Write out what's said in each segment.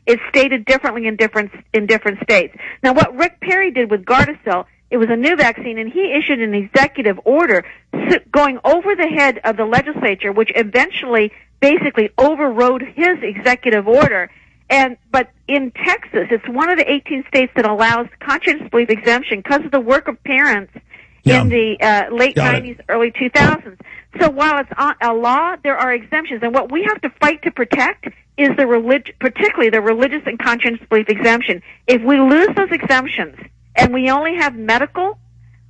it's stated differently in different states. Now, what Rick Perry did with Gardasil, it was a new vaccine, and he issued an executive order going over the head of the legislature, which eventually basically overrode his executive order. But in Texas, it's one of the 18 states that allows conscientious belief exemption because of the work of parents in the late 90s, early 2000s. So while it's a law, there are exemptions, and what we have to fight to protect is particularly the religious and conscientious belief exemption. If we lose those exemptions and we only have medical,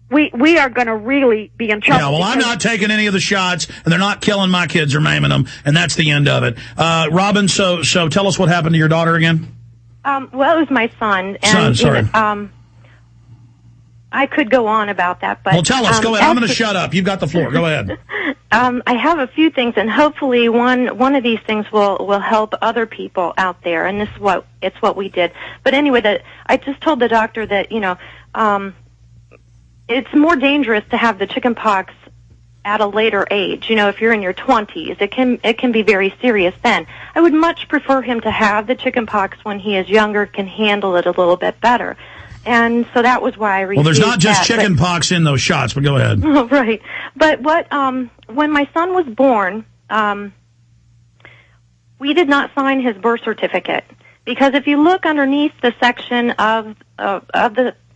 we are going to really be in trouble. Yeah, well, I'm not taking any of the shots, and they're not killing my kids or maiming them, and that's the end of it. Robin, so tell us what happened to your daughter again. Well, it was my son. And, sorry. I could go on about that, but... Well, tell us. Go ahead. I'm going to shut up. You've got the floor. Go ahead. I have a few things, and hopefully one of these things will help other people out there, and this is what we did. But anyway, I just told the doctor that, it's more dangerous to have the chicken pox at a later age. If you're in your 20s, it can be very serious then. I would much prefer him to have the chicken pox when he is younger, can handle it a little bit better. And so that was why I refused. Well, there's not just chicken pox in those shots, but go ahead. Right. But when my son was born, we did not sign his birth certificate, because if you look underneath the section of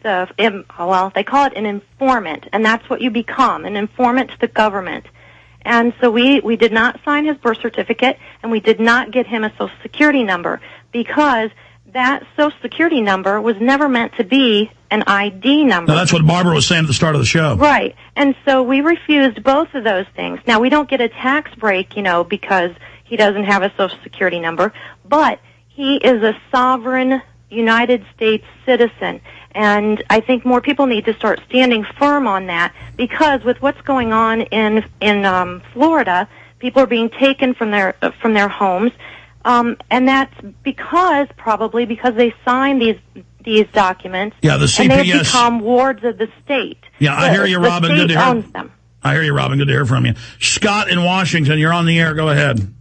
they call it an informant, and that's what you become, an informant to the government. And so we did not sign his birth certificate, and we did not get him a Social Security number, because that Social Security number was never meant to be an ID number. Now, that's what Barbara was saying at the start of the show. Right. And so we refused both of those things. Now, we don't get a tax break, because he doesn't have a Social Security number, but he is a sovereign United States citizen. And I think more people need to start standing firm on that, because with what's going on in Florida, people are being taken from their homes. And that's probably because they signed these documents. Yeah, the CPS. And they've become wards of the state. Yeah, I hear you, Robin. The state good to hear. owns them. I hear you, Robin. Good to hear from you. Scott in Washington, you're on the air. Go ahead.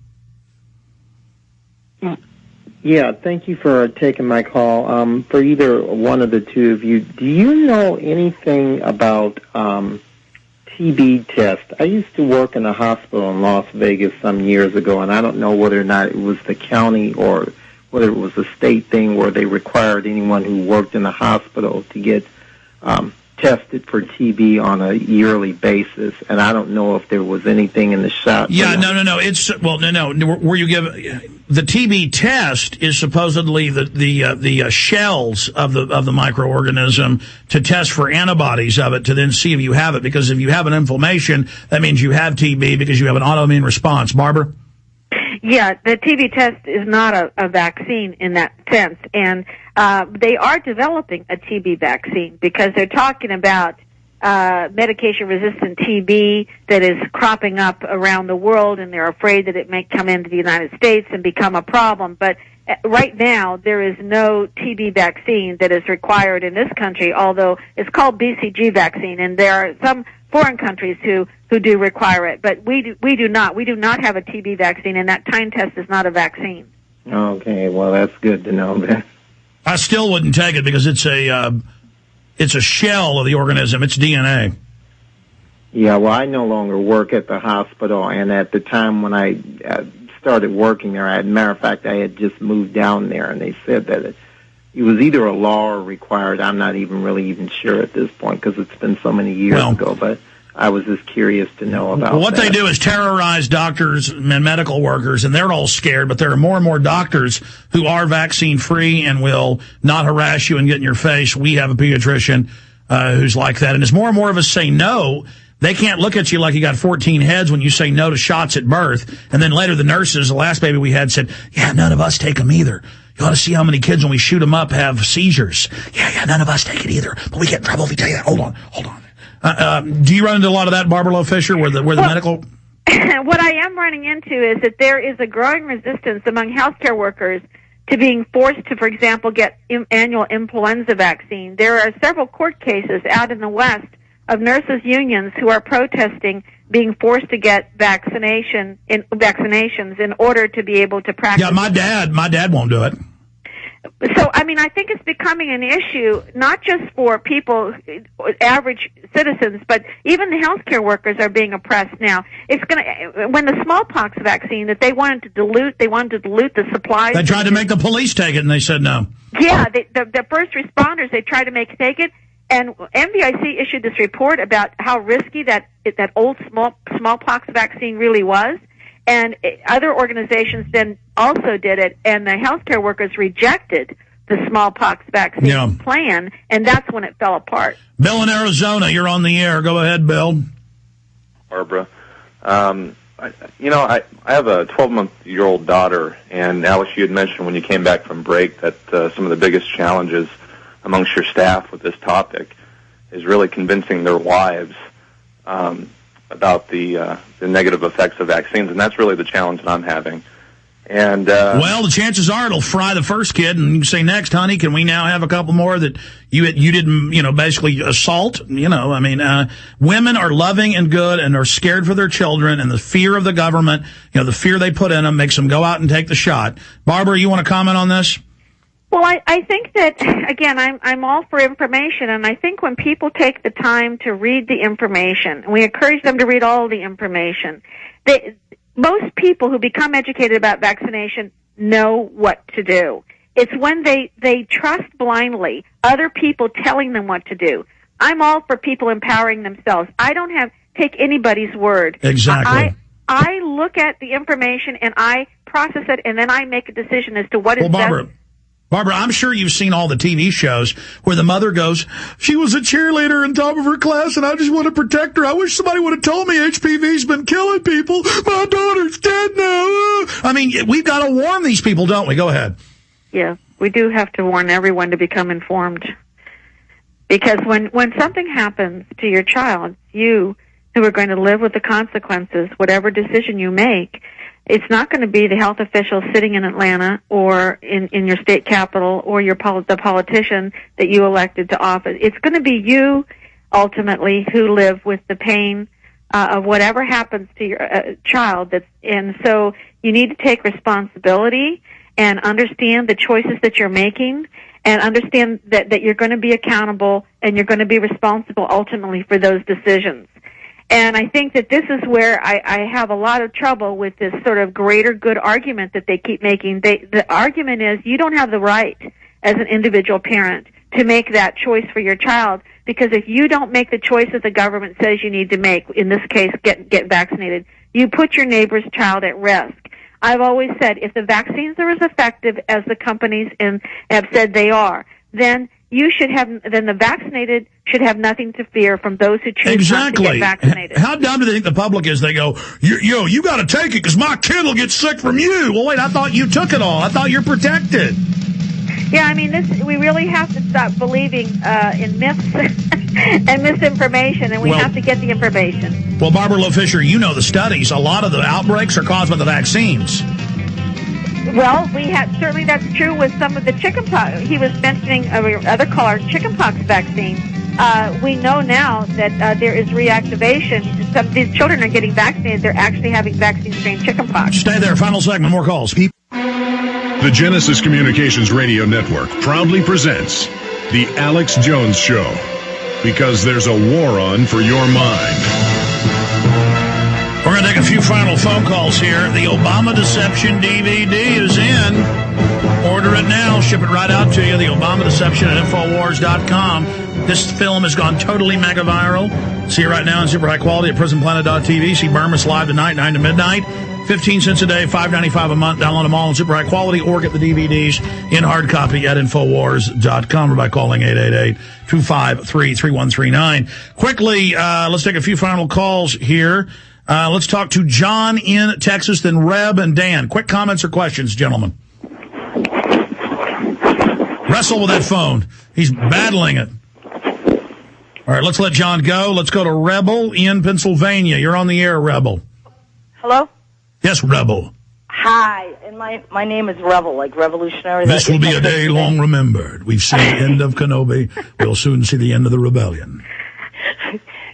Yeah, thank you for taking my call. For either one of the two of you, do you know anything about TB test? I used to work in a hospital in Las Vegas some years ago, and I don't know whether or not it was the county or whether it was a state thing where they required anyone who worked in the hospital to get tested for TB on a yearly basis, and I don't know if there was anything in the shot. Yeah, no. No. Where you give the TB test is supposedly the shells of the microorganism to test for antibodies of it to then see if you have it, because if you have an inflammation, that means you have TB because you have an autoimmune response. Barbara? Yeah, the TB test is not a vaccine in that sense, and they are developing a TB vaccine because they're talking about medication-resistant TB that is cropping up around the world, and they're afraid that it may come into the United States and become a problem. But right now, there is no TB vaccine that is required in this country, although it's called BCG vaccine, and there are some foreign countries who do require it, but we do not. We do not have a TB vaccine, and that time test is not a vaccine. Okay, well, that's good to know then. I still wouldn't take it because it's a shell of the organism. It's DNA. Yeah, well, I no longer work at the hospital, and at the time when I started working there, as a matter of fact, I had just moved down there, and they said that it was either a law or required. I'm not even sure at this point because it's been so many years ago, but I was just curious to know about what they do is terrorize doctors and medical workers, and they're all scared, but there are more and more doctors who are vaccine-free and will not harass you and get in your face. We have a pediatrician who's like that, and as more and more of us say no, they can't look at you like you got 14 heads when you say no to shots at birth, and then later the nurses, the last baby we had, said, yeah, none of us take them either. You ought to see how many kids, when we shoot them up, have seizures. Yeah, none of us take it either, but we get in trouble if we tell you that. Hold on. Do you run into a lot of that, Barbara Loe Fisher, where the medical... What I am running into is that there is a growing resistance among healthcare workers to being forced to, for example, get annual influenza vaccine. There are several court cases out in the West of nurses' unions who are protesting being forced to get vaccinations in order to be able to practice. Yeah, my dad won't do it. So, I mean, I think it's becoming an issue, not just for people, average citizens, but even the healthcare workers are being oppressed now. It's when the smallpox vaccine that they wanted to dilute the supplies. They tried to make the police take it, and they said no. Yeah, the first responders, they tried to take it, and MVIC issued this report about how risky that old smallpox vaccine really was. And other organizations then also did it, and the healthcare workers rejected the smallpox vaccine plan, and that's when it fell apart. Bill in Arizona, you're on the air. Go ahead, Bill. Barbara. I have a 12-month-old daughter, and Alex, you had mentioned when you came back from break that some of the biggest challenges amongst your staff with this topic is really convincing their wives about the negative effects of vaccines, and that's really the challenge that I'm having. And well, the chances are it'll fry the first kid, and you say, next, honey, can we now have a couple more that you didn't, basically assault? I mean, women are loving and good and are scared for their children, and the fear of the government, the fear they put in them makes them go out and take the shot. Barbara, you want to comment on this? Well, I think that, again, I'm all for information, and I think when people take the time to read the information, and we encourage them to read all the information, most people who become educated about vaccination know what to do. It's when they trust blindly other people telling them what to do. I'm all for people empowering themselves. I don't take anybody's word. Exactly. I look at the information, and I process it, and then I make a decision as to what is best. Barbara, I'm sure you've seen all the TV shows where the mother goes, she was a cheerleader in top of her class, and I just want to protect her. I wish somebody would have told me HPV's been killing people. My daughter's dead now. I mean, we've got to warn these people, don't we? Go ahead. Yeah, we do have to warn everyone to become informed. Because when something happens to your child, you who are going to live with the consequences, whatever decision you make, it's not going to be the health official sitting in Atlanta or in your state capital or the politician that you elected to office. It's going to be you, ultimately, who live with the pain of whatever happens to your child. And so you need to take responsibility and understand the choices that you're making, and understand that you're going to be accountable and you're going to be responsible ultimately for those decisions. And I think that this is where I have a lot of trouble with this sort of greater good argument that they keep making. The argument is you don't have the right as an individual parent to make that choice for your child, because if you don't make the choice that the government says you need to make, in this case, get vaccinated, you put your neighbor's child at risk. I've always said if the vaccines are as effective as the companies have said they are, then the vaccinated should have nothing to fear from those who choose not to get vaccinated. How dumb do they think the public is? They go, you got to take it because my kid will get sick from you. Well, wait, I thought you took it all. I thought you're protected. Yeah, I mean, we really have to stop believing in myths and misinformation, and we have to get the information. Well, Barbara Loe Fisher, you know the studies. A lot of the outbreaks are caused by the vaccines. Well, certainly that's true with some of the chickenpox. He was mentioning other caller, chickenpox vaccine. We know now that there is reactivation. Some of these children are getting vaccinated. They're actually having vaccine-strain chickenpox. Stay there. Final segment. More calls. The Genesis Communications Radio Network proudly presents The Alex Jones Show, because there's a war on for your mind. We're going to take a few final phone calls here. The Obama Deception DVD is in. Order it now. Ship it right out to you. The Obama Deception at Infowars.com. This film has gone totally mega viral. See it right now in super high quality at PrisonPlanet.tv. See Burma's live tonight, 9 to midnight. 15 cents a day, $5.95 a month. Download them all in super high quality, or get the DVDs in hard copy at Infowars.com or by calling 888-253-3139. Quickly, let's take a few final calls here. Let's talk to John in Texas, then Reb and Dan. Quick comments or questions, gentlemen? Wrestle with that phone. He's battling it. All right, let's let John go. Let's go to Rebel in Pennsylvania. You're on the air, Rebel. Hello? Yes, Rebel. Hi, and my name is Rebel, like revolutionary. This will be a day long remembered. We've seen the end of Kenobi. We'll soon see the end of the rebellion.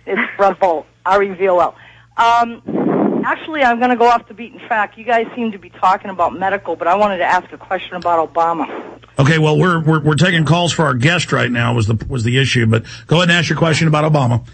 It's Rebel, R-E-V-O-L. Actually, I'm going to go off the beaten track. You guys seem to be talking about medical, but I wanted to ask a question about Obama. Okay, well, we're taking calls for our guest right now was the issue, but go ahead and ask your question about Obama.